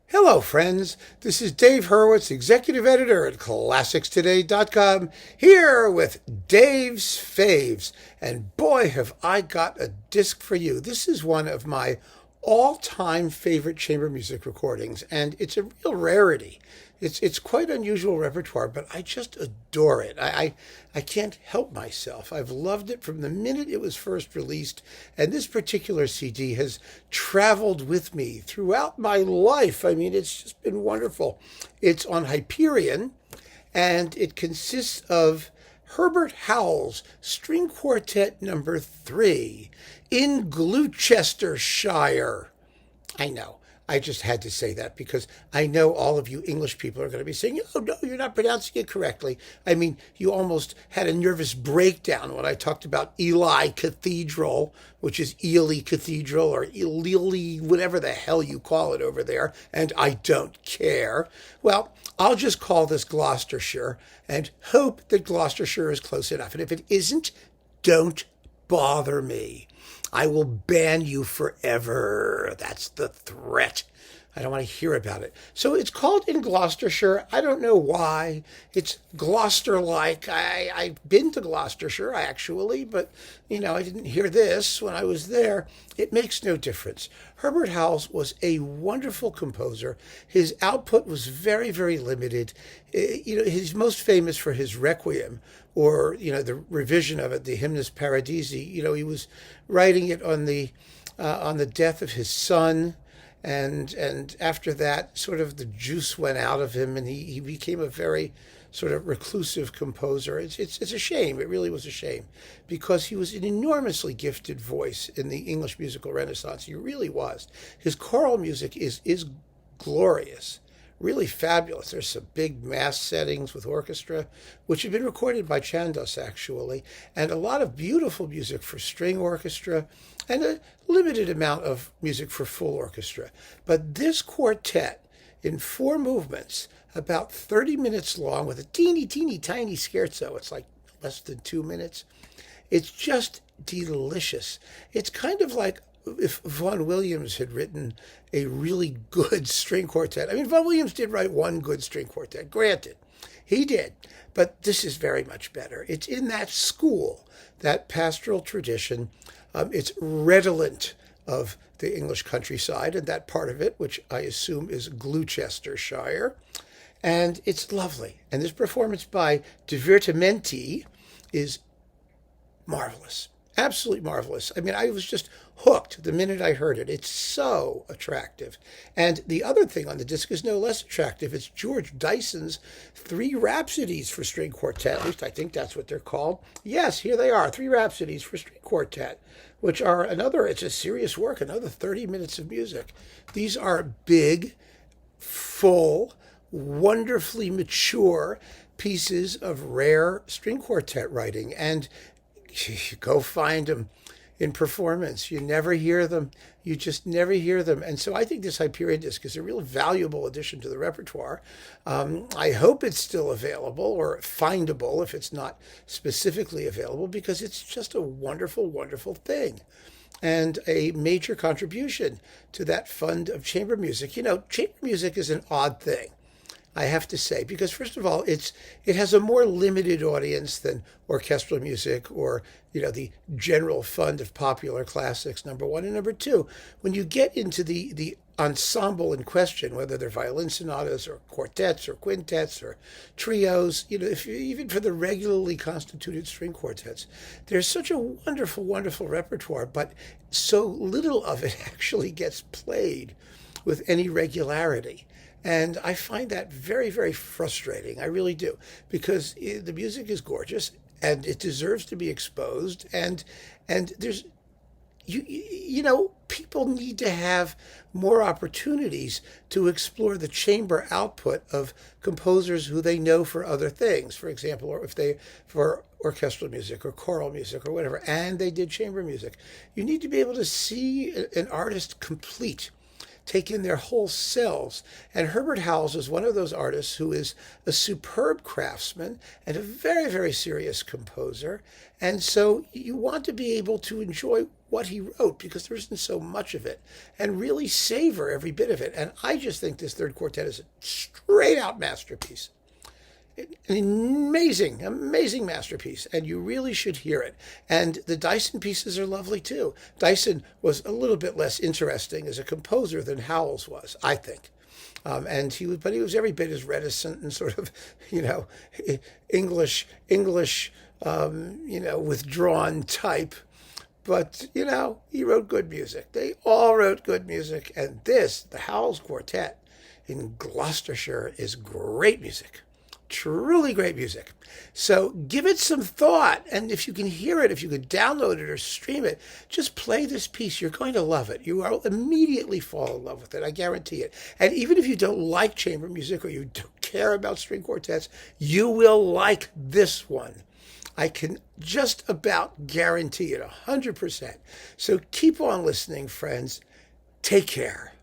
Hello, friends. This is Dave Hurwitz, executive editor at ClassicsToday.com, here with Dave's Faves. And boy, have I got a disc for you. This is one of my all-time favorite chamber music recordings, and it's a real rarity. It's quite unusual repertoire, but I just adore it. I can't help myself. I've loved it from the minute it was first released, and this particular CD has traveled with me throughout my life. I mean, it's just been wonderful. It's on Hyperion, and it consists of Herbert Howells String Quartet number 3 in Gloucestershire. I know. I just had to say that because I know all of you English people are going to be saying, oh, no, you're not pronouncing it correctly. I mean, you almost had a nervous breakdown when I talked about Ely Cathedral, which is Ely Cathedral or Ely, whatever the hell you call it over there, and I don't care. Well, I'll just call this Gloucestershire and hope that Gloucestershire is close enough. And if it isn't, don't bother me. I will ban you forever. That's the threat. I don't want to hear about it. So it's called In Gloucestershire. I don't know why. It's Gloucester-like. I've been to Gloucestershire, actually, but, I didn't hear this when I was there. It makes no difference. Herbert Howells was a wonderful composer. His output was very, very limited. He's most famous for his Requiem, or, the revision of it, the Hymnus Paradisi. He was writing it on the death of his son. And after that, sort of the juice went out of him, and he became a very sort of reclusive composer. It's a shame. It really was a shame, because he was an enormously gifted voice in the English musical Renaissance. He really was. His choral music is glorious, really fabulous. There's some big mass settings with orchestra, which have been recorded by Chandos, actually, and a lot of beautiful music for string orchestra, and a limited amount of music for full orchestra. But this quartet, in 4 movements, about 30 minutes long, with a teeny, teeny, tiny scherzo, it's like less than 2 minutes, it's just delicious. It's kind of like if Vaughan Williams had written a really good string quartet. I mean, Vaughan Williams did write one good string quartet, granted. He did. But this is very much better. It's in that school, that pastoral tradition. It's redolent of the English countryside and that part of it, which I assume is Gloucestershire. And it's lovely. And this performance by Divertimenti is marvelous. Absolutely marvelous. I mean, I was just hooked the minute I heard it. It's so attractive. And the other thing on the disc is no less attractive. It's George Dyson's 3 Rhapsodies for string quartet. At least I think that's what they're called. Yes, here they are, 3 Rhapsodies for string quartet, which are it's a serious work, another 30 minutes of music. These are big, full, wonderfully mature pieces of rare string quartet writing. And go find them in performance. You never hear them. You just never hear them. And so I think this Hyperion disc is a real valuable addition to the repertoire. I hope it's still available or findable if it's not specifically available, because it's just a wonderful, wonderful thing and a major contribution to that fund of chamber music. Chamber music is an odd thing, I have to say, because first of all, it has a more limited audience than orchestral music or, the general fund of popular classics, number one. And number two, when you get into the ensemble in question, whether they're violin sonatas or quartets or quintets or trios, even for the regularly constituted string quartets, there's such a wonderful, wonderful repertoire, but so little of it actually gets played with any regularity. And I find that very, very frustrating. I really do, because the music is gorgeous and it deserves to be exposed. And there's, people need to have more opportunities to explore the chamber output of composers who they know for other things. For example, or if they for orchestral music or choral music or whatever, and they did chamber music. You need to be able to see an artist complete, take in their whole selves. And Herbert Howells is one of those artists who is a superb craftsman and a very, very serious composer. And so you want to be able to enjoy what he wrote, because there isn't so much of it, and really savor every bit of it. And I just think this third quartet is a straight out masterpiece. An amazing, amazing masterpiece, and you really should hear it. And the Dyson pieces are lovely too. Dyson was a little bit less interesting as a composer than Howells was, I think. But he was every bit as reticent and sort of, English, withdrawn type. But, he wrote good music. They all wrote good music. And the Howells Quartet in Gloucestershire, is great music. Truly great music. So give it some thought. And if you can hear it, if you could download it or stream it, just play this piece. You're going to love it. You will immediately fall in love with it. I guarantee it. And even if you don't like chamber music or you don't care about string quartets, you will like this one. I can just about guarantee it 100%. So keep on listening, friends. Take care.